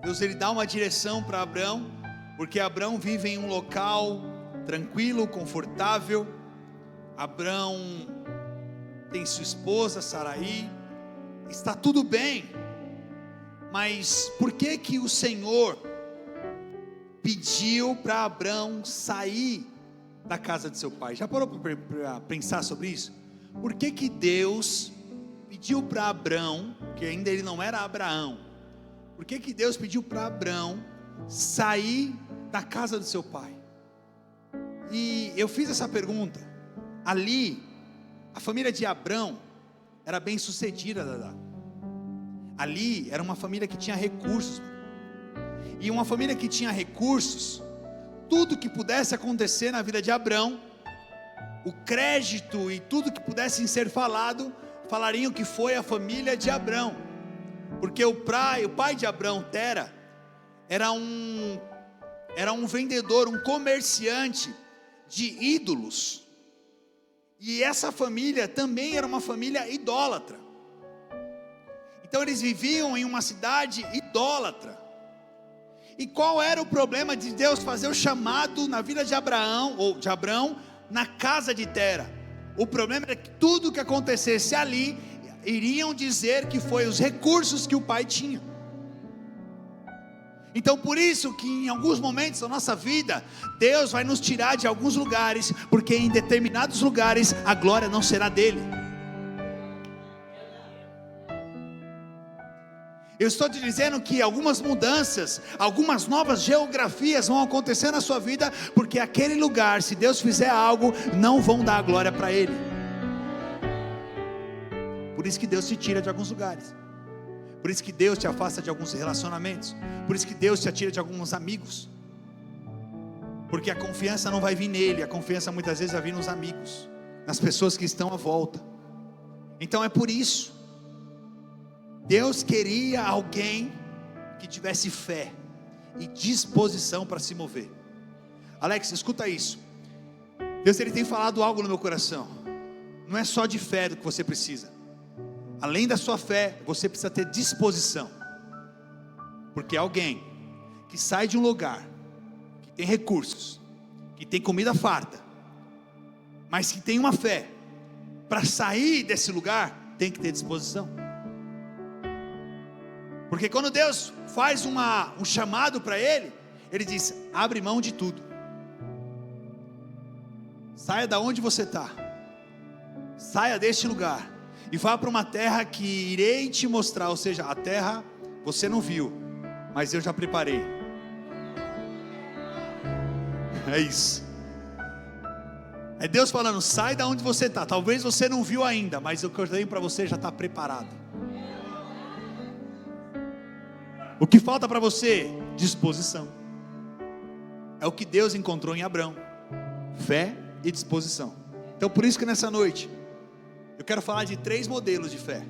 Deus ele dá uma direção para Abrão, porque Abrão vive em um local tranquilo, confortável. Abrão tem sua esposa Saraí, está tudo bem. Mas por que que o Senhor pediu para Abrão sair da casa de seu pai? Já parou para pensar sobre isso? Por que que Deus pediu para Abrão, que ainda ele não era Abraão, por que que Deus pediu para Abrão sair da casa do seu pai? E eu fiz essa pergunta. Ali, a família de Abrão era bem sucedida, Dadá. Ali era uma família que tinha recursos. E uma família que tinha recursos, tudo que pudesse acontecer na vida de Abrão, o crédito e tudo que pudesse ser falado, falariam que foi a família de Abrão. Porque o pai de Abrão, Tera, era um vendedor, um comerciante de ídolos. E essa família também era uma família idólatra. Então eles viviam em uma cidade idólatra. E qual era o problema de Deus fazer o chamado na vida de Abraão, ou de Abrão, na casa de Tera? O problema era que tudo que acontecesse ali, iriam dizer que foi os recursos que o pai tinha. Então por isso que em alguns momentos da nossa vida, Deus vai nos tirar de alguns lugares, porque em determinados lugares a glória não será dele. Eu estou te dizendo que algumas mudanças, algumas novas geografias vão acontecer na sua vida, porque aquele lugar, se Deus fizer algo, não vão dar a glória para ele. Por isso que Deus te tira de alguns lugares. Por isso que Deus te afasta de alguns relacionamentos. Por isso que Deus te atira de alguns amigos. Porque a confiança não vai vir nele, a confiança muitas vezes vai vir nos amigos, nas pessoas que estão à volta. Então é por isso. Deus queria alguém que tivesse fé e disposição para se mover. Alex, escuta isso. Deus ele tem falado algo no meu coração. Não é só de fé do que você precisa. Além da sua fé, você precisa ter disposição. Porque alguém que sai de um lugar que tem recursos, que tem comida farta, mas que tem uma fé, para sair desse lugar, tem que ter disposição. Porque quando Deus faz um chamado para ele, ele diz: abre mão de tudo, saia da onde você está, saia deste lugar, e vá para uma terra que irei te mostrar. Ou seja, a terra você não viu, mas eu já preparei. É isso. É Deus falando: sai da onde você está. Talvez você não viu ainda, mas o que eu tenho para você já está preparado. O que falta para você? Disposição. É o que Deus encontrou em Abrão: fé e disposição. Então por isso que nessa noite eu quero falar de 3 modelos de fé,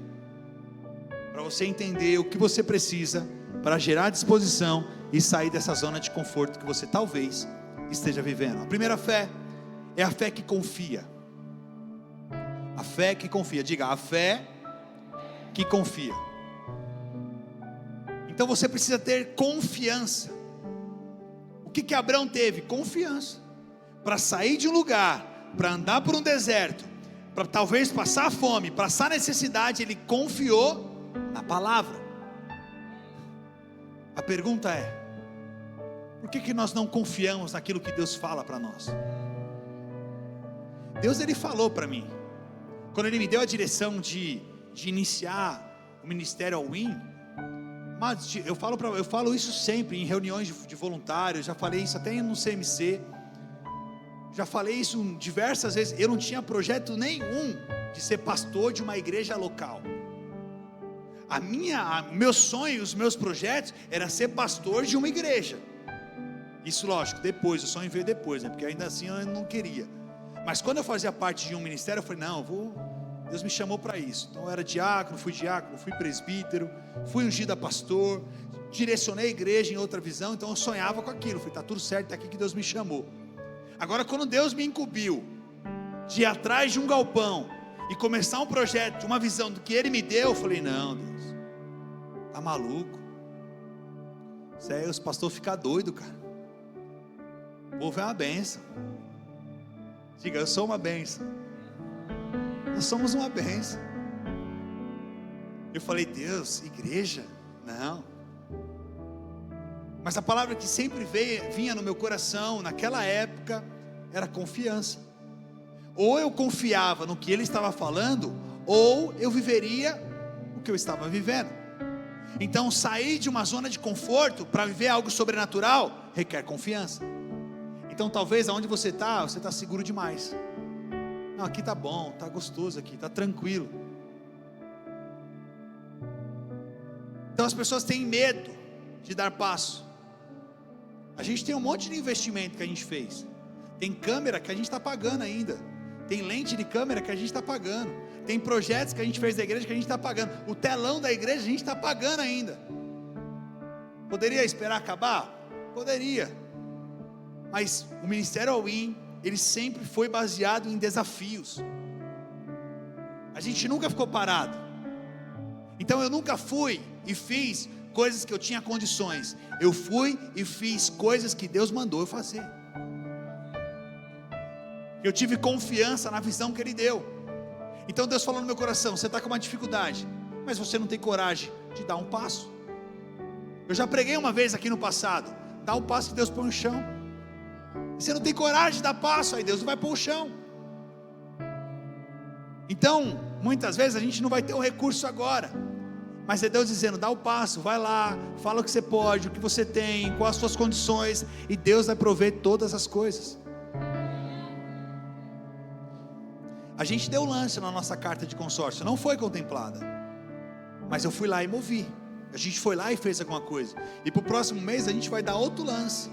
para você entender o que você precisa para gerar disposição e sair dessa zona de conforto que você talvez esteja vivendo. A primeira fé é a fé que confia. A fé que confia. Diga: a fé que confia. Então você precisa ter confiança. O que Abrão teve? Confiança. Para sair de um lugar, para andar por um deserto, para talvez passar fome, passar necessidade, ele confiou na palavra. A pergunta é: por que nós não confiamos naquilo que Deus fala para nós? Deus ele falou para mim, quando ele me deu a direção de iniciar o ministério All-In. Mas eu falo isso sempre em reuniões de voluntários, já falei isso até no CMC, já falei isso diversas vezes. Eu não tinha projeto nenhum de ser pastor de uma igreja local. Meu sonho, os meus projetos era ser pastor de uma igreja. Isso lógico, depois, o sonho veio depois, né? Porque ainda assim eu não queria. Mas quando eu fazia parte de um ministério, eu falei: não, Deus me chamou para isso. Então eu era diácono, fui presbítero, fui ungido a pastor, direcionei a igreja em outra visão. Então eu sonhava com aquilo, falei: está tudo certo, é aqui que Deus me chamou. Agora quando Deus me incumbiu de ir atrás de um galpão e começar um projeto, uma visão do que Ele me deu, eu falei: não, Deus, está maluco? Os pastores ficam doidos, cara. O povo é uma bênção. Diga, eu sou uma bênção. Nós somos uma bênção. Eu falei, Deus, igreja? Não. Mas a palavra que sempre vinha no meu coração, naquela época, era confiança. Ou eu confiava no que ele estava falando, ou eu viveria o que eu estava vivendo. Então sair de uma zona de conforto para viver algo sobrenatural requer confiança. Então talvez aonde você está seguro demais. Não, aqui está bom, está gostoso aqui, está tranquilo. Então as pessoas têm medo de dar passo. A gente tem um monte de investimento que a gente fez. Tem câmera que a gente está pagando ainda. Tem lente de câmera que a gente está pagando. Tem projetos que a gente fez da igreja que a gente está pagando. O telão da igreja a gente está pagando ainda. Poderia esperar acabar? Poderia. Mas o Ministério All-In, ele sempre foi baseado em desafios. A gente nunca ficou parado. Então eu nunca fui e fiz coisas que eu tinha condições. Eu fui e fiz coisas que Deus mandou eu fazer. Eu tive confiança na visão que Ele deu. Então Deus falou no meu coração: você está com uma dificuldade, mas você não tem coragem de dar um passo. Eu já preguei uma vez aqui no passado: dá um passo que Deus põe no chão. Você não tem coragem de dar passo, aí Deus não vai pôr o chão. Então, muitas vezes a gente não vai ter o recurso agora, mas é Deus dizendo: dá o passo, vai lá, fala o que você pode, o que você tem, quais as suas condições, e Deus vai prover todas as coisas. A gente deu lance na nossa carta de consórcio, não foi contemplada, mas eu fui lá e movi. A gente foi lá e fez alguma coisa, e para o próximo mês a gente vai dar outro lance.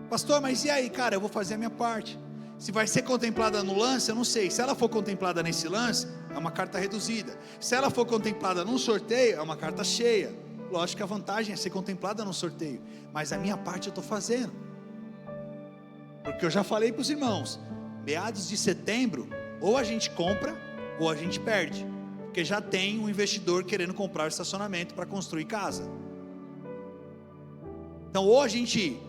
Pastor, mas e aí? Cara, eu vou fazer a minha parte. Se vai ser contemplada no lance, eu não sei. Se ela for contemplada nesse lance, é uma carta reduzida. Se ela for contemplada num sorteio, é uma carta cheia. Lógico que a vantagem é ser contemplada no sorteio, mas a minha parte eu estou fazendo, porque eu já falei para os irmãos: meados de setembro, ou a gente compra, ou a gente perde, porque já tem um investidor querendo comprar o estacionamento para construir casa. Então, ou a gente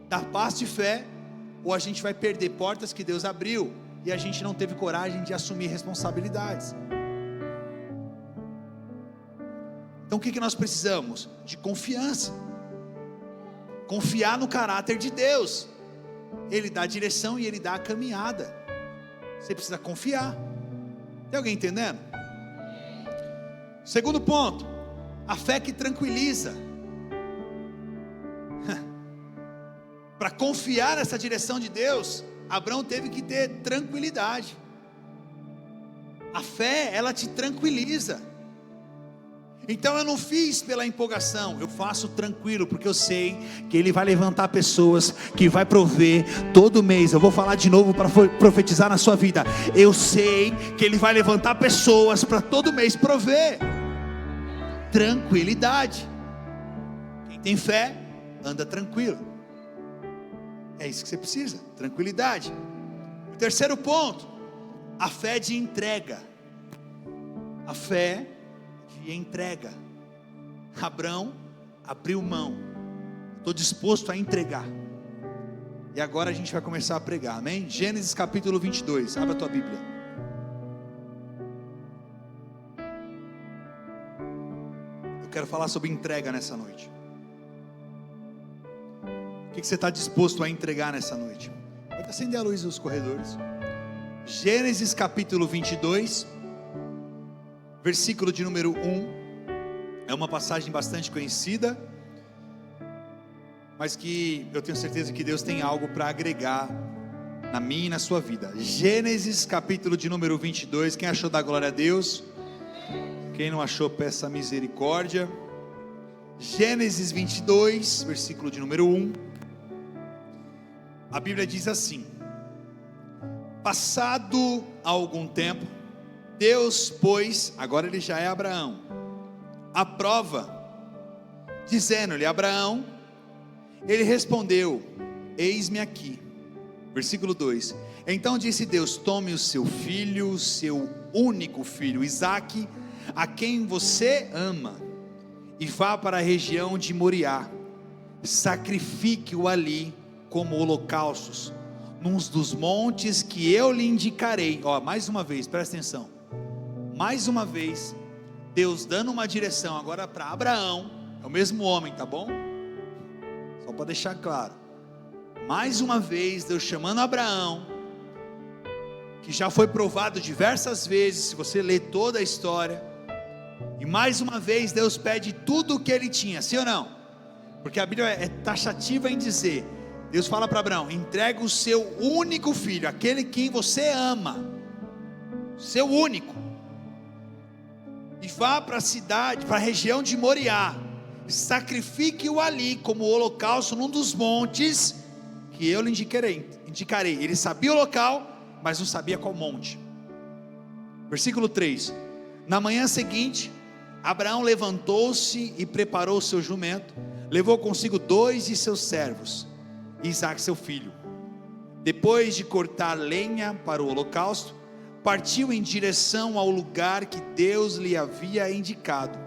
dá passo de fé, ou a gente vai perder portas que Deus abriu, e a gente não teve coragem de assumir responsabilidades. Então o que nós precisamos? De confiança. Confiar no caráter de Deus. Ele dá a direção e Ele dá a caminhada. Você precisa confiar. Tem alguém entendendo? Segundo ponto, a fé que tranquiliza. Para confiar nessa direção de Deus, Abraão teve que ter tranquilidade. A fé, ela te tranquiliza. Então eu não fiz pela empolgação, eu faço tranquilo, porque eu sei que Ele vai levantar pessoas, que vai prover todo mês. Eu vou falar de novo para profetizar na sua vida. Eu sei que Ele vai levantar pessoas para todo mês prover. Tranquilidade. Quem tem fé, anda tranquilo. É isso que você precisa, tranquilidade. O terceiro ponto, a fé de entrega. A fé de entrega. Abraão abriu mão. Estou disposto a entregar. E agora a gente vai começar a pregar, amém? Gênesis capítulo 22, abra a tua Bíblia. Eu quero falar sobre entrega nessa noite. O que você está disposto a entregar nessa noite? Pode acender a luz nos corredores. Gênesis capítulo 22, versículo de número 1. É uma passagem bastante conhecida, mas que eu tenho certeza que Deus tem algo para agregar na minha e na sua vida. Gênesis capítulo de número 22. Quem achou, dá glória a Deus. Quem não achou, peça misericórdia. Gênesis 22, versículo de número 1. A Bíblia diz assim: passado algum tempo, Deus pôs, agora ele já é Abraão, a prova, dizendo-lhe: Abraão. Ele respondeu: eis-me aqui. Versículo 2: então disse Deus: tome o seu filho, o seu único filho, Isaque, a quem você ama, e vá para a região de Moriá, sacrifique-o ali como holocaustos, num dos montes que eu lhe indicarei. Ó, mais uma vez, presta atenção, mais uma vez, Deus dando uma direção agora para Abraão, é o mesmo homem, tá bom? Só para deixar claro, mais uma vez, Deus chamando Abraão, que já foi provado diversas vezes, se você ler toda a história, e mais uma vez Deus pede tudo o que ele tinha, sim ou não? Porque a Bíblia é taxativa em dizer, Deus fala para Abraão, entrega o seu único filho, aquele quem você ama, seu único, e vá para a cidade, para a região de Moriá, sacrifique-o ali como holocausto num dos montes que eu lhe indicarei. Ele sabia o local, mas não sabia qual monte. Versículo 3: na manhã seguinte, Abraão levantou-se e preparou o seu jumento, levou consigo 2 de seus servos, e Isaque seu filho. Depois de cortar lenha para o holocausto, partiu em direção ao lugar que Deus lhe havia indicado.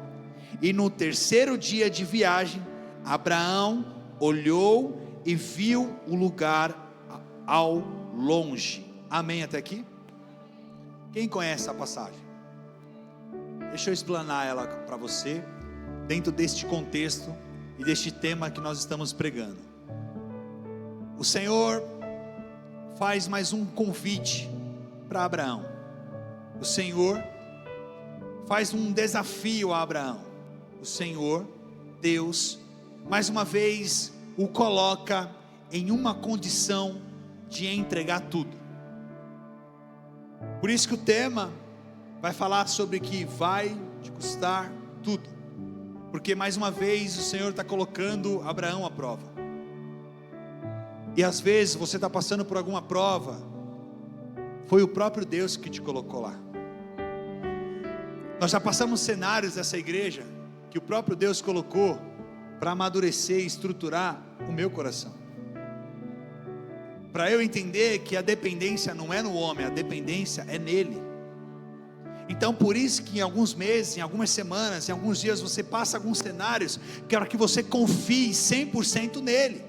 E no 3º dia de viagem, Abraão olhou e viu o lugar ao longe. Amém até aqui? Quem conhece a passagem? Deixa eu explanar ela para você, dentro deste contexto e deste tema que nós estamos pregando. O Senhor faz mais um convite para Abraão. O Senhor faz um desafio a Abraão. O Senhor, Deus, mais uma vez o coloca em uma condição de entregar tudo. Por isso que o tema vai falar sobre que vai te custar tudo, porque mais uma vez o Senhor está colocando Abraão à prova. E às vezes você está passando por alguma prova, foi o próprio Deus que te colocou lá. Nós já passamos cenários dessa igreja que o próprio Deus colocou para amadurecer e estruturar o meu coração, para eu entender que a dependência não é no homem, a dependência é nele. Então por isso que em alguns meses, em algumas semanas, em alguns dias você passa alguns cenários, para que você confie 100% nele.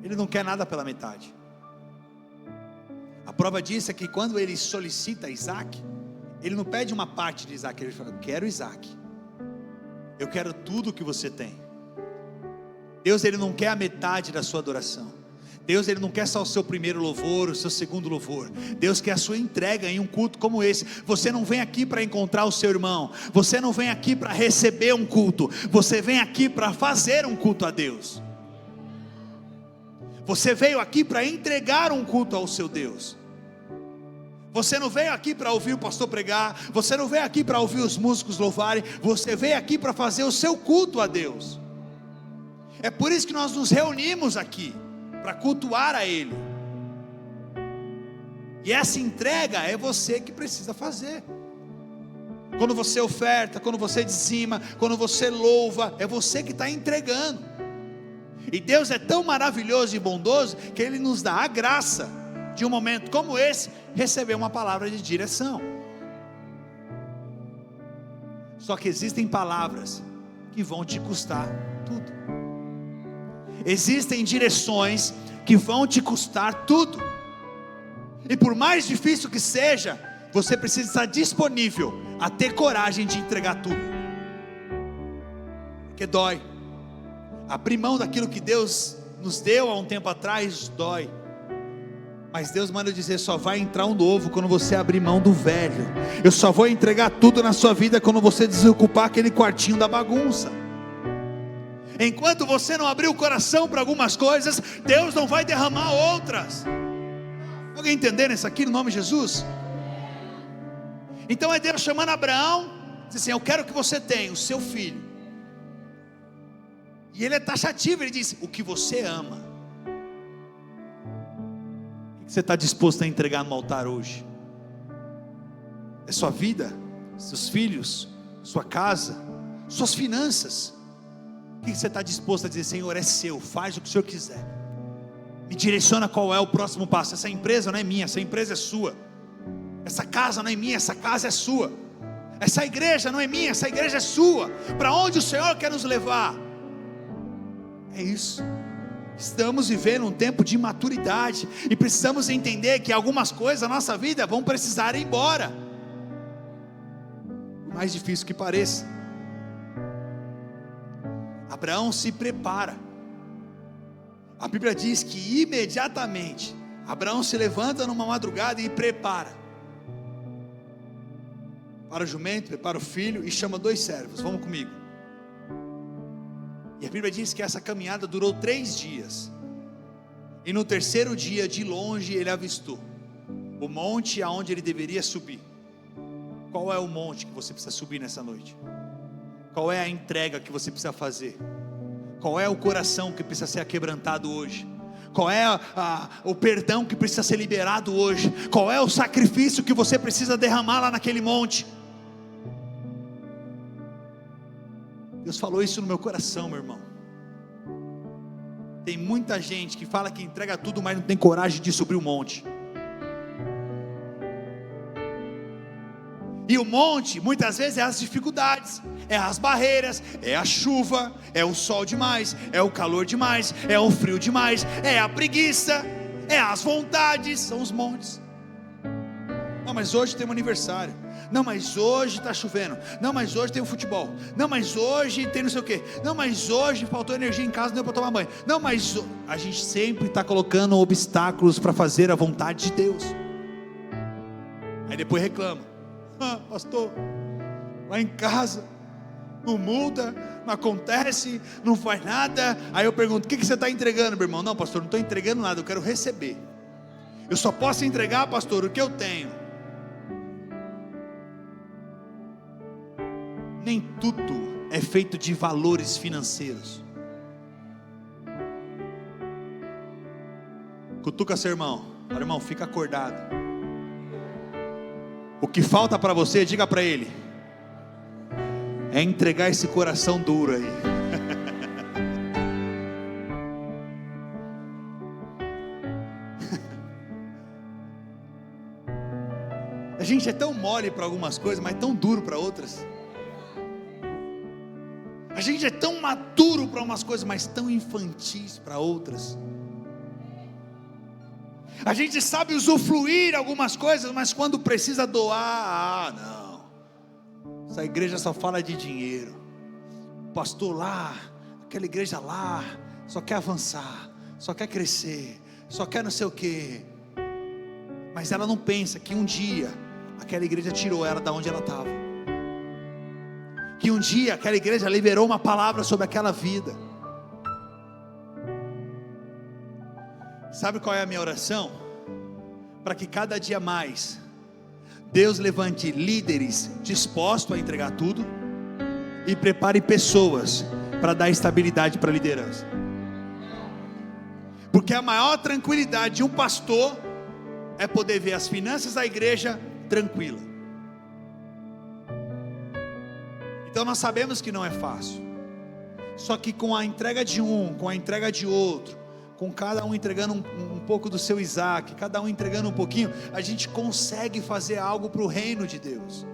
Ele não quer nada pela metade. A prova disso é que quando ele solicita Isaque, ele não pede uma parte de Isaque, ele fala, eu quero Isaque, eu quero tudo que você tem. Deus, ele não quer a metade da sua adoração. Deus, ele não quer só o seu primeiro louvor, o seu segundo louvor. Deus quer a sua entrega em um culto como esse. Você não vem aqui para encontrar o seu irmão, você não vem aqui para receber um culto, você vem aqui para fazer um culto a Deus. Você veio aqui para entregar um culto ao seu Deus. Você não veio aqui para ouvir o pastor pregar, você não veio aqui para ouvir os músicos louvarem, você veio aqui para fazer o seu culto a Deus. É por isso que nós nos reunimos aqui, para cultuar a Ele. E essa entrega é você que precisa fazer. Quando você oferta, quando você dizima, quando você louva, é você que está entregando. E Deus é tão maravilhoso e bondoso que Ele nos dá a graça de um momento como esse receber uma palavra de direção. Só que existem palavras que vão te custar tudo. Existem direções que vão te custar tudo. E por mais difícil que seja, você precisa estar disponível a ter coragem de entregar tudo. Porque dói. Abrir mão daquilo que Deus nos deu há um tempo atrás dói. Mas Deus manda dizer, só vai entrar um novo quando você abrir mão do velho. Eu só vou entregar tudo na sua vida quando você desocupar aquele quartinho da bagunça. Enquanto você não abrir o coração para algumas coisas, Deus não vai derramar outras. Alguém entendendo isso aqui no nome de Jesus? Então é Deus chamando Abraão, diz assim, eu quero que você tenha o seu filho. E ele é taxativo, ele diz, o que você ama. O que você está disposto a entregar no altar hoje? É sua vida, seus filhos, sua casa, suas finanças. O que você está disposto a dizer, Senhor, é seu, faz o que o Senhor quiser, me direciona qual é o próximo passo. Essa empresa não é minha, essa empresa é sua. Essa casa não é minha, essa casa é sua. Essa igreja não é minha, essa igreja é sua. Para onde o Senhor quer nos levar? É isso. Estamos vivendo um tempo de maturidade e precisamos entender que algumas coisas da nossa vida vão precisar ir embora, por mais difícil que pareça. Abraão se prepara. A Bíblia diz que imediatamente Abraão se levanta numa madrugada e prepara para o jumento, prepara o filho e chama 2 servos. Vamos comigo. E a Bíblia diz que essa caminhada durou 3 dias. E no 3º dia, de longe, ele avistou o monte aonde ele deveria subir. Qual é o monte que você precisa subir nessa noite? Qual é a entrega que você precisa fazer? Qual é o coração que precisa ser quebrantado hoje? Qual é o perdão que precisa ser liberado hoje? Qual é o sacrifício que você precisa derramar lá naquele monte? Deus falou isso no meu coração, meu irmão. Tem muita gente que fala que entrega tudo, mas não tem coragem de subir o monte. E o monte, muitas vezes, é as dificuldades, é as barreiras, é a chuva, é o sol demais, é o calor demais, é o frio demais, é a preguiça, é as vontades, são os montes. Não, mas hoje tem um aniversário. Não, mas hoje está chovendo. Não, mas hoje tem o futebol. Não, mas hoje tem não sei o quê. Não, mas hoje faltou energia em casa, não deu para tomar banho. Não, mas a gente sempre está colocando obstáculos para fazer a vontade de Deus. Aí depois reclama: pastor, lá em casa não muda, não acontece, não faz nada. Aí eu pergunto: o que você está entregando, meu irmão? Não, pastor, não estou entregando nada, eu quero receber. Eu só posso entregar, pastor, o que eu tenho. Nem tudo é feito de valores financeiros. Cutuca seu irmão, fala: irmão, fica acordado. O que falta para você, diga para ele, é entregar esse coração duro aí. A gente é tão mole para algumas coisas, mas tão duro para outras. A gente é tão maduro para umas coisas, mas tão infantis para outras. A gente sabe usufruir algumas coisas, mas quando precisa doar, não. Essa igreja só fala de dinheiro. O pastor lá, aquela igreja lá, só quer avançar, só quer crescer, só quer não sei o quê. Mas ela não pensa que um dia aquela igreja tirou ela da onde ela estava. Que um dia aquela igreja liberou uma palavra sobre aquela vida. Sabe qual é a minha oração? Para que cada dia mais Deus levante líderes dispostos a entregar tudo e prepare pessoas para dar estabilidade para a liderança. Porque a maior tranquilidade de um pastor é poder ver as finanças da igreja tranquila. Então nós sabemos que não é fácil. Só que com a entrega de um, com a entrega de outro, com cada um entregando um pouco do seu Isaac, cada um entregando um pouquinho, a gente consegue fazer algo para o reino de Deus.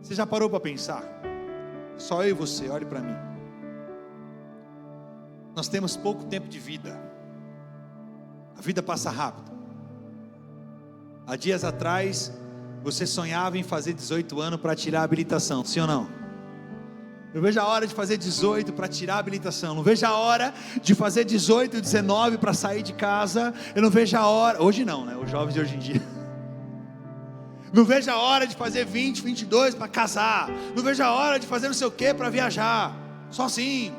Você já parou para pensar? Só eu e você, olhe para mim. Nós temos pouco tempo de vida. A vida passa rápido. Há dias atrás, você sonhava em fazer 18 anos para tirar a habilitação, sim ou não? Eu vejo a hora de fazer 18 para tirar a habilitação. Não vejo a hora de fazer 18, 19 para sair de casa. Eu não vejo a hora, hoje não, né? Os jovens de hoje em dia. Não vejo a hora de fazer 20, 22 para casar. Não vejo a hora de fazer não sei o que para viajar. Sozinho.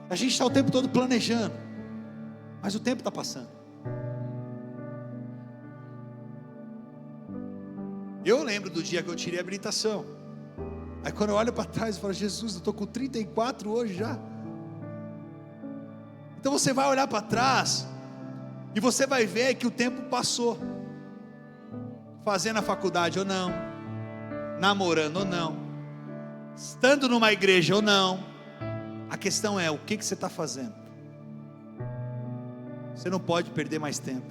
A gente está o tempo todo planejando. Mas o tempo está passando. Eu lembro do dia que eu tirei a habilitação. Aí quando eu olho para trás, eu falo: Jesus, eu estou com 34 hoje já. Então você vai olhar para trás e você vai ver que o tempo passou. Fazendo a faculdade ou não, namorando ou não, estando numa igreja ou não. A questão é: o que você está fazendo? Você não pode perder mais tempo.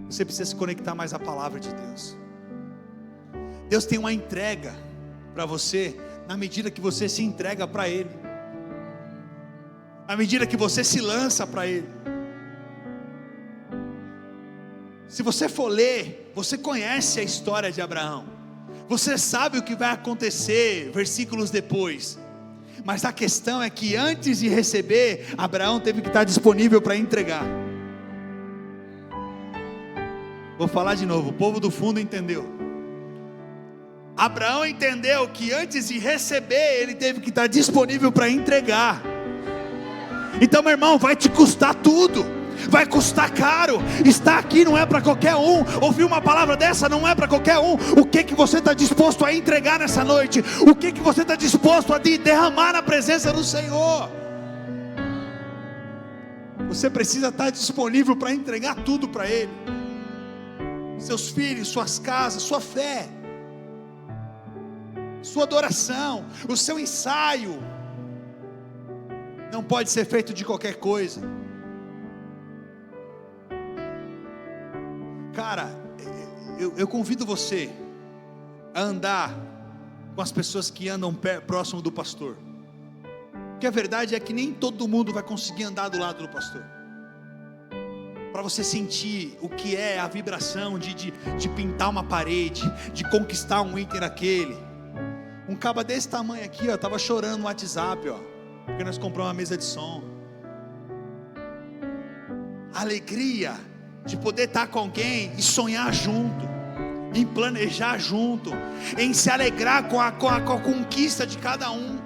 Você precisa se conectar mais à palavra de Deus. Deus tem uma entrega para você, na medida que você se entrega para Ele. à medida que você se lança para Ele. Se você for ler, você conhece a história de Abraão, você sabe o que vai acontecer versículos depois, mas a questão é que antes de receber, Abraão teve que estar disponível para entregar. Vou falar de novo, o povo do fundo entendeu. Abraão entendeu que antes de receber, ele teve que estar disponível para entregar. Então, meu irmão, vai te custar tudo, vai custar caro. Estar aqui não é para qualquer um, ouvir uma palavra dessa não é para qualquer um. O que você está disposto a entregar nessa noite? O que você está disposto a derramar na presença do Senhor? Você precisa estar disponível para entregar tudo para Ele. Seus filhos, suas casas, sua fé, sua adoração, o seu ensaio, não pode ser feito de qualquer coisa. Cara, eu convido você a andar com as pessoas que andam próximo do pastor, porque a verdade é que nem todo mundo vai conseguir andar do lado do pastor, para você sentir o que é a vibração de pintar uma parede, de conquistar um item daquele. Um caba desse tamanho aqui, ó, estava chorando no WhatsApp, ó, porque nós compramos uma mesa de som. A alegria de poder estar com alguém e sonhar junto, em planejar junto, em se alegrar com a conquista de cada um,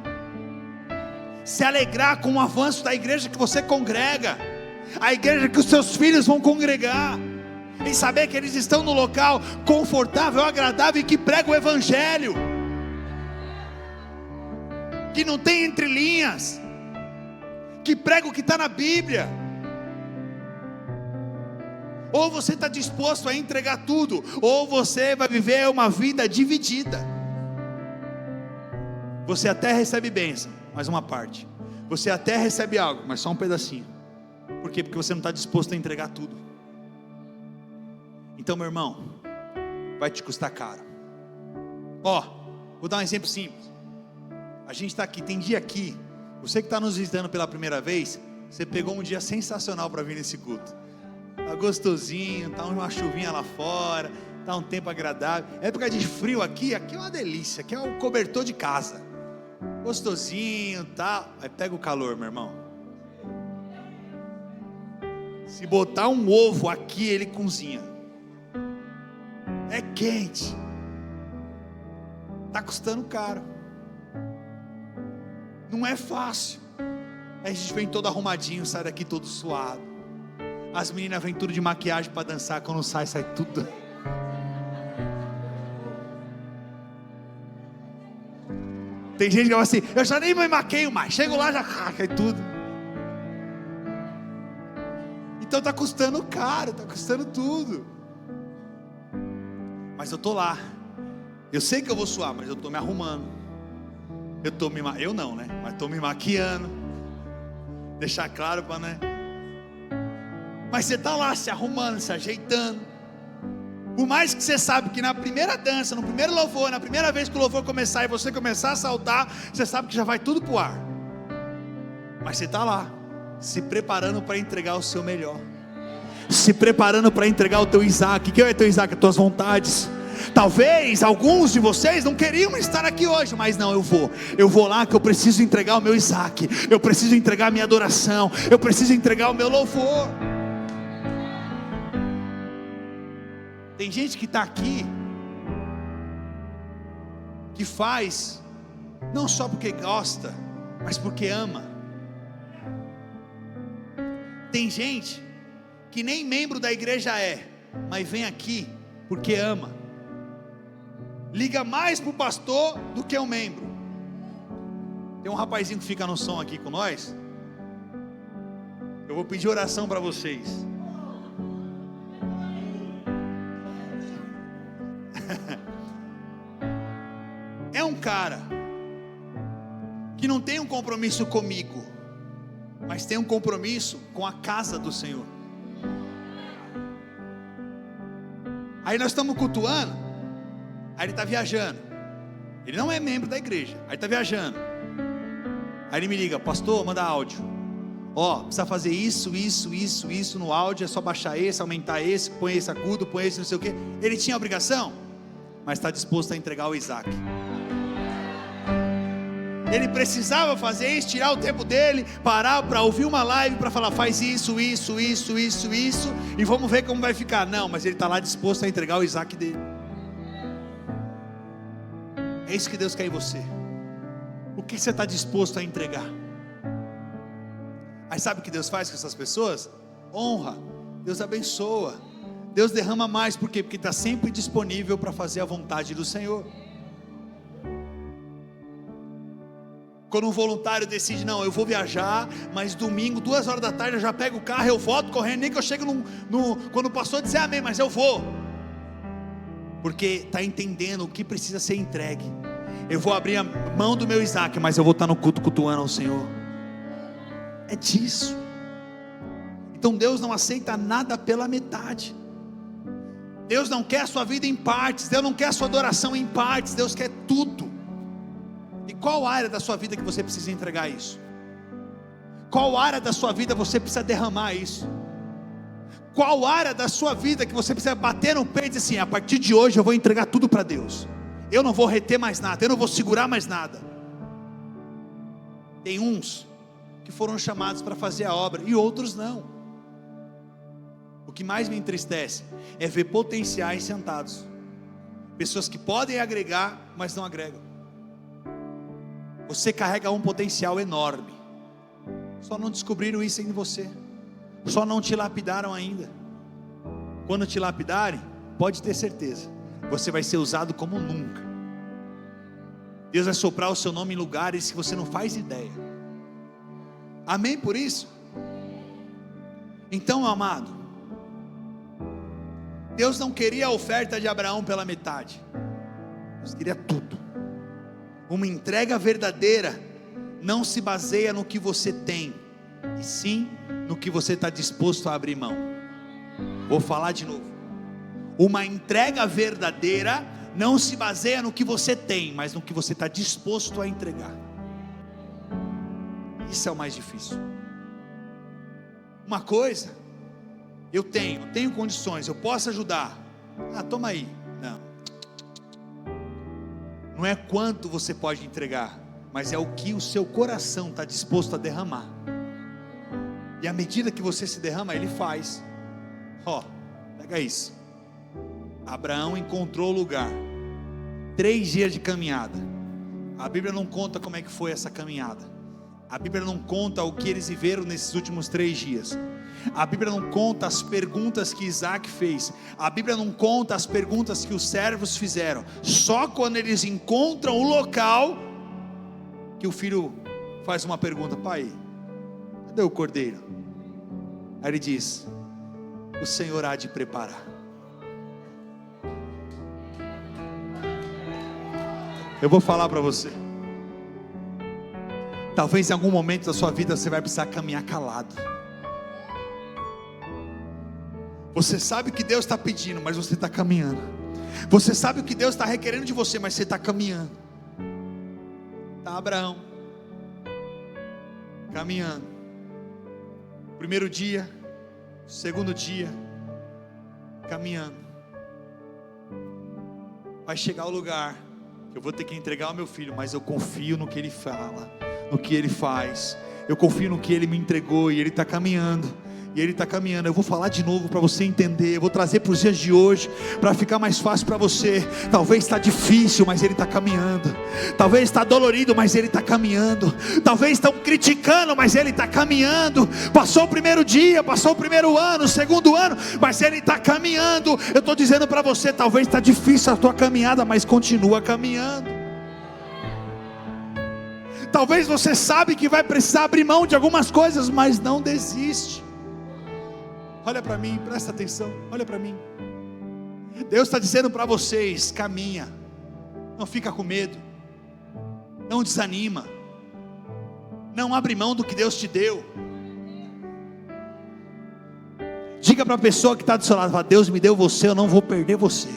se alegrar com o avanço da igreja que você congrega, a igreja que os seus filhos vão congregar, em saber que eles estão no local confortável, agradável e que prega o evangelho, que não tem entrelinhas, que prega o que está na Bíblia. Ou você está disposto a entregar tudo, ou você vai viver uma vida dividida. Você até recebe bênção, mas uma parte. Você até recebe algo, mas só um pedacinho. Por quê? Porque você não está disposto a entregar tudo. Então, meu irmão, vai te custar caro. Vou dar um exemplo simples. A gente está aqui, tem dia aqui, você que está nos visitando pela primeira vez, você pegou um dia sensacional para vir nesse culto. Está gostosinho, está uma chuvinha lá fora, está um tempo agradável. Época de frio aqui é uma delícia, aqui é um cobertor de casa. Gostosinho, tá? Aí pega o calor, meu irmão. Se botar um ovo aqui, ele cozinha. É quente. Está custando caro. Não é fácil. Aí a gente vem todo arrumadinho, sai daqui todo suado. As meninas vêm tudo de maquiagem para dançar, quando sai tudo. Tem gente que fala assim, eu já nem me maqueio mais, chego lá já cai tudo. Então está custando caro, está custando tudo. Mas eu estou lá. Eu sei que eu vou suar, mas eu estou me arrumando. Eu não, né? Mas estou me maquiando. Deixar claro para, né? Mas você está lá se arrumando, se ajeitando. Por mais que você sabe que na primeira dança, no primeiro louvor, na primeira vez que o louvor começar e você começar a saltar, você sabe que já vai tudo para o ar. Mas você está lá, se preparando para entregar o seu melhor. Se preparando para entregar o teu Isaac. O que é o teu Isaac? As tuas vontades. Talvez alguns de vocês não queriam estar aqui hoje, mas não, eu vou lá que eu preciso entregar o meu Isaac, eu preciso entregar a minha adoração, eu preciso entregar o meu louvor. Tem gente que está aqui, que faz, não só porque gosta, mas porque ama. Tem gente que nem membro da igreja é, mas vem aqui porque ama. Liga mais para o pastor do que o membro. Tem um rapazinho que fica no som aqui com nós. Eu vou pedir oração para vocês. É um cara que não tem um compromisso comigo, mas tem um compromisso com a casa do Senhor. Aí nós estamos cultuando, aí ele está viajando. Ele não é membro da igreja, aí está viajando. Aí ele me liga, pastor, manda áudio. ó, precisa fazer isso no áudio, é só baixar esse, aumentar esse, põe esse agudo, põe esse não sei o que. Ele tinha obrigação, mas está disposto a entregar o Isaac. Ele precisava fazer isso, tirar o tempo dele, parar para ouvir uma live, para falar, faz isso, e vamos ver como vai ficar. Não, mas ele está lá disposto a entregar o Isaac dele. É isso que Deus quer em você. O que você está disposto a entregar? Aí sabe o que Deus faz com essas pessoas? Honra, Deus abençoa, Deus derrama mais. Por quê? Porque está sempre disponível para fazer a vontade do Senhor. Quando um voluntário decide, não, eu vou viajar, mas domingo, 2 horas da tarde, eu já pego o carro, eu volto correndo, nem que eu chegue quando o pastor disser amém, mas eu vou. Porque está entendendo o que precisa ser entregue. Eu vou abrir a mão do meu Isaac, mas eu vou estar no culto cultuando ao Senhor. É disso. Então Deus não aceita nada pela metade. Deus não quer a sua vida em partes, Deus não quer a sua adoração em partes, Deus quer tudo. E qual área da sua vida que você precisa entregar isso? Qual área da sua vida você precisa derramar isso? Qual área da sua vida que você precisa bater no peito e dizer assim, a partir de hoje eu vou entregar tudo para Deus, eu não vou reter mais nada, eu não vou segurar mais nada. Tem uns que foram chamados para fazer a obra e outros não. O que mais me entristece é ver potenciais sentados, pessoas que podem agregar, mas não agregam. Você carrega um potencial enorme, só não descobriram isso em você, só não te lapidaram ainda. Quando te lapidarem, pode ter certeza, você vai ser usado como nunca. Deus vai soprar o seu nome em lugares que você não faz ideia. Amém por isso? Então, amado, Deus não queria a oferta de Abraão pela metade, Deus queria tudo. Uma entrega verdadeira não se baseia no que você tem, e sim no que você está disposto a abrir mão. Vou falar de novo. Uma entrega verdadeira não se baseia no que você tem, mas no que você está disposto a entregar. Isso é o mais difícil. Uma coisa, eu tenho condições, eu posso ajudar. Toma aí. Não é quanto você pode entregar, mas é o que o seu coração está disposto a derramar. E à medida que você se derrama, Ele faz. Pega isso. Abraão encontrou o lugar, 3 dias de caminhada. A Bíblia não conta como é que foi essa caminhada. A Bíblia não conta o que eles viveram nesses últimos 3 dias. A Bíblia não conta as perguntas que Isaac fez. A Bíblia não conta as perguntas que os servos fizeram. Só quando eles encontram o local, que o filho faz uma pergunta: pai, cadê o cordeiro? Aí ele diz: o Senhor há de preparar. Eu vou falar para você. Talvez em algum momento da sua vida você vai precisar caminhar calado. Você sabe o que Deus está pedindo, mas você está caminhando. Você sabe o que Deus está requerendo de você, mas você está caminhando. Está Abraão caminhando. Primeiro dia, segundo dia, caminhando. Vai chegar o lugar que eu vou ter que entregar ao meu filho, mas eu confio no que ele fala, no que ele faz. Eu confio no que ele me entregou, e ele está caminhando. E ele está caminhando. Eu vou falar de novo para você entender. Eu vou trazer para os dias de hoje, para ficar mais fácil para você. Talvez está difícil, mas ele está caminhando. Talvez está dolorido, mas ele está caminhando. Talvez estão criticando, mas ele está caminhando. Passou o primeiro dia, passou o primeiro ano, o segundo ano, mas ele está caminhando. Eu estou dizendo para você, talvez está difícil a tua caminhada, mas continua caminhando. Talvez você sabe que vai precisar abrir mão de algumas coisas, mas não desiste. Olha para mim, presta atenção, olha para mim. Deus está dizendo para vocês: caminha, não fica com medo, não desanima, não abre mão do que Deus te deu. Diga para a pessoa que está do seu lado: fala, Deus me deu você, eu não vou perder você.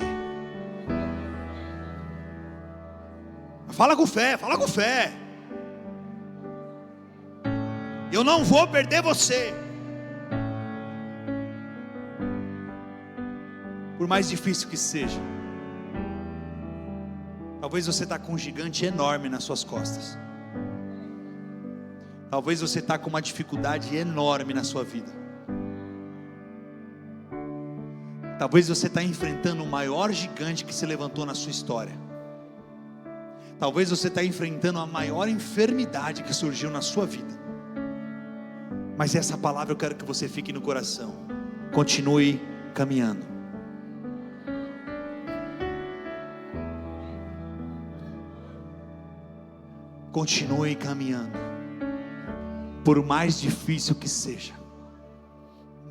Fala com fé, fala com fé. Eu não vou perder você. Por mais difícil que seja. Talvez você está com um gigante enorme nas suas costas. Talvez você está com uma dificuldade enorme na sua vida. Talvez você está enfrentando o maior gigante que se levantou na sua história. Talvez você está enfrentando a maior enfermidade que surgiu na sua vida. Mas essa palavra eu quero que você fique no coração. Continue caminhando. Continue caminhando. Por mais difícil que seja,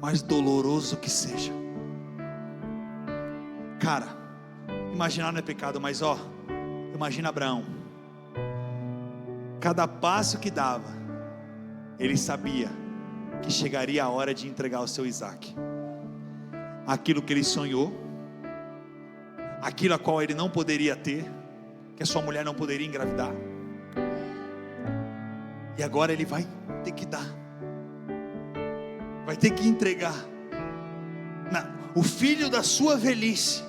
mais doloroso que seja. Cara, imaginar não é pecado, mas imagina Abraão. Cada passo que dava, ele sabia que chegaria a hora de entregar o seu Isaac. Aquilo que ele sonhou, aquilo a qual ele não poderia ter, que a sua mulher não poderia engravidar. E agora ele vai ter que dar, vai ter que entregar o filho da sua velhice.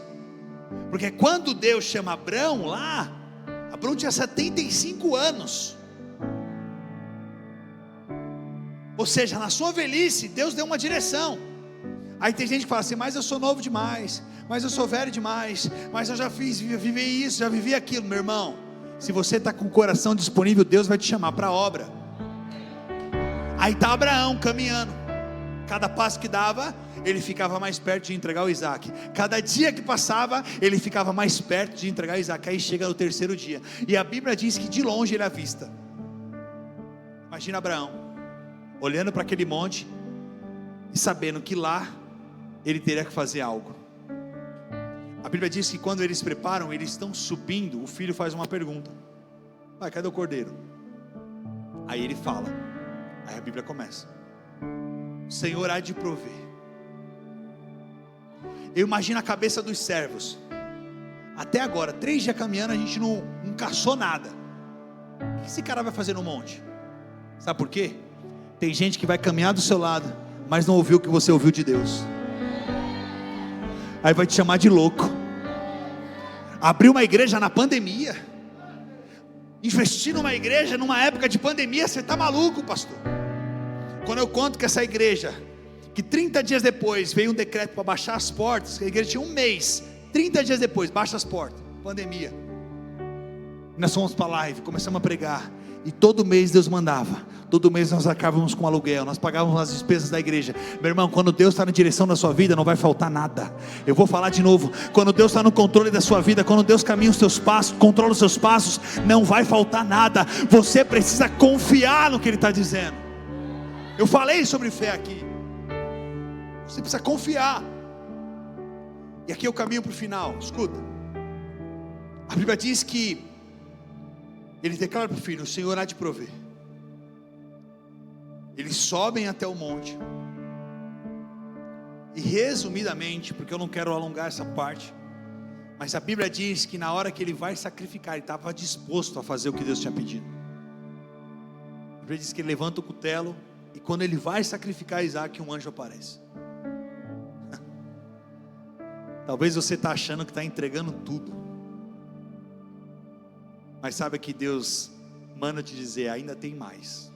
Porque quando Deus chama Abrão lá, Abrão tinha 75 anos. Ou seja, na sua velhice, Deus deu uma direção. Aí tem gente que fala assim, mas eu sou novo demais, mas eu sou velho demais, mas eu já vivi isso, já vivi aquilo. Meu irmão, se você está com o coração disponível, Deus vai te chamar para a obra. Aí está Abraão caminhando. Cada passo que dava, ele ficava mais perto de entregar o Isaac. Cada dia que passava, ele ficava mais perto de entregar o Isaac. Aí chega no terceiro dia, e a Bíblia diz que de longe ele avista. Imagina Abraão olhando para aquele monte e sabendo que lá ele teria que fazer algo. A Bíblia diz que quando eles preparam, eles estão subindo, o filho faz uma pergunta: pai, cadê o cordeiro? Aí ele fala. Aí a Bíblia começa: o Senhor há de prover. Eu imagino a cabeça dos servos. Até agora, 3 dias caminhando, a gente não caçou nada. O que esse cara vai fazer no monte? Sabe por quê? Tem gente que vai caminhar do seu lado, mas não ouviu o que você ouviu de Deus. Aí vai te chamar de louco. Abriu uma igreja na pandemia, investir numa igreja numa época de pandemia, você está maluco, pastor? Quando eu conto que essa igreja, que 30 dias depois veio um decreto para baixar as portas, a igreja tinha um mês, 30 dias depois, baixa as portas, pandemia. Nós fomos para a live, começamos a pregar, e todo mês Deus mandava, todo mês nós arcávamos com aluguel, nós pagávamos as despesas da igreja. Meu irmão, quando Deus está na direção da sua vida, não vai faltar nada. Eu vou falar de novo, quando Deus está no controle da sua vida, quando Deus caminha os seus passos, controla os seus passos, não vai faltar nada. Você precisa confiar no que Ele está dizendo. Eu falei sobre fé aqui. Você precisa confiar. E aqui eu caminho para o final. Escuta, a Bíblia diz que ele declara para o filho: o Senhor há de prover. Eles sobem até o monte. E resumidamente, porque eu não quero alongar essa parte, mas a Bíblia diz que na hora que ele vai sacrificar, ele estava disposto a fazer o que Deus tinha pedido. A Bíblia diz que ele levanta o cutelo, e quando ele vai sacrificar Isaac, um anjo aparece. Talvez você está achando que está entregando tudo, mas sabe que Deus manda te dizer: ainda tem mais.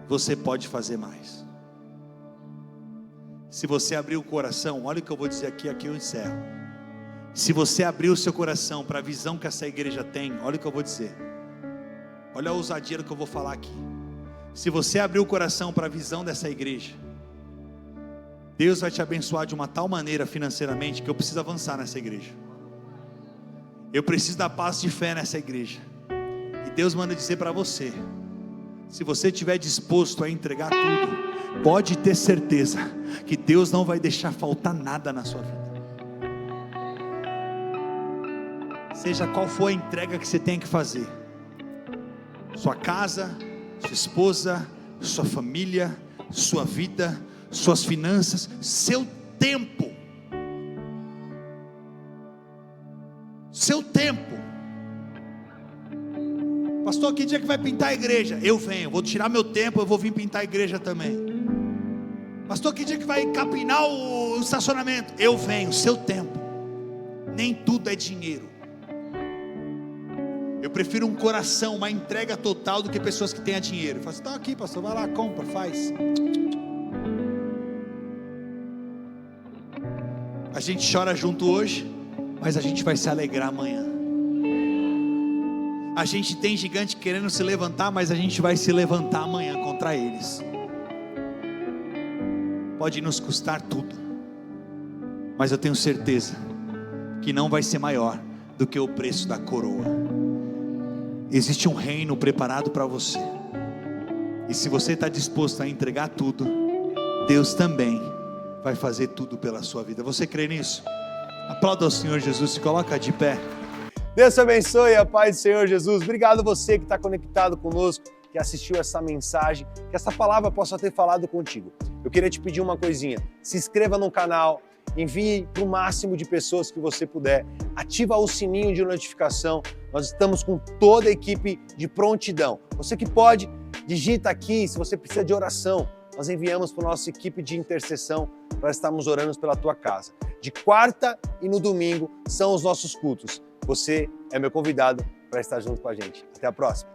Você pode fazer mais. Se você abrir o coração, olha o que eu vou dizer aqui eu encerro. Se você abrir o seu coração para a visão que essa igreja tem, olha o que eu vou dizer. Olha a ousadia do que eu vou falar aqui. Se você abrir o coração para a visão dessa igreja, Deus vai te abençoar de uma tal maneira financeiramente que eu preciso avançar nessa igreja. Eu preciso dar passo de fé nessa igreja. E Deus manda dizer para você: se você estiver disposto a entregar tudo, pode ter certeza que Deus não vai deixar faltar nada na sua vida. Seja qual for a entrega que você tenha que fazer, sua casa, sua esposa, sua família, sua vida, suas finanças, seu tempo. Seu tempo. Pastor, pastor, que dia que vai pintar a igreja? Eu venho, vou tirar meu tempo, eu vou vir pintar a igreja também. Pastor, que dia que vai capinar o estacionamento? Eu venho, seu tempo. Nem tudo é dinheiro. Eu prefiro um coração, uma entrega total do que pessoas que tenham dinheiro. Fala assim, tá aqui pastor, vai lá, compra, faz. A gente chora junto hoje, mas a gente vai se alegrar amanhã. A gente tem gigante querendo se levantar, mas a gente vai se levantar amanhã contra eles. Pode nos custar tudo, mas eu tenho certeza que não vai ser maior do que o preço da coroa. Existe um reino preparado para você, e se você está disposto a entregar tudo, Deus também vai fazer tudo pela sua vida. Você crê nisso? Aplauda ao Senhor Jesus, se coloca de pé. Deus te abençoe, a paz do Senhor Jesus. Obrigado você que está conectado conosco, que assistiu essa mensagem, que essa palavra possa ter falado contigo. Eu queria te pedir uma coisinha, se inscreva no canal, envie para o máximo de pessoas que você puder, ativa o sininho de notificação, nós estamos com toda a equipe de prontidão. Você que pode, digita aqui, se você precisa de oração, nós enviamos para a nossa equipe de intercessão para estarmos orando pela tua casa. De quarta e no domingo são os nossos cultos. Você é meu convidado para estar junto com a gente. Até a próxima.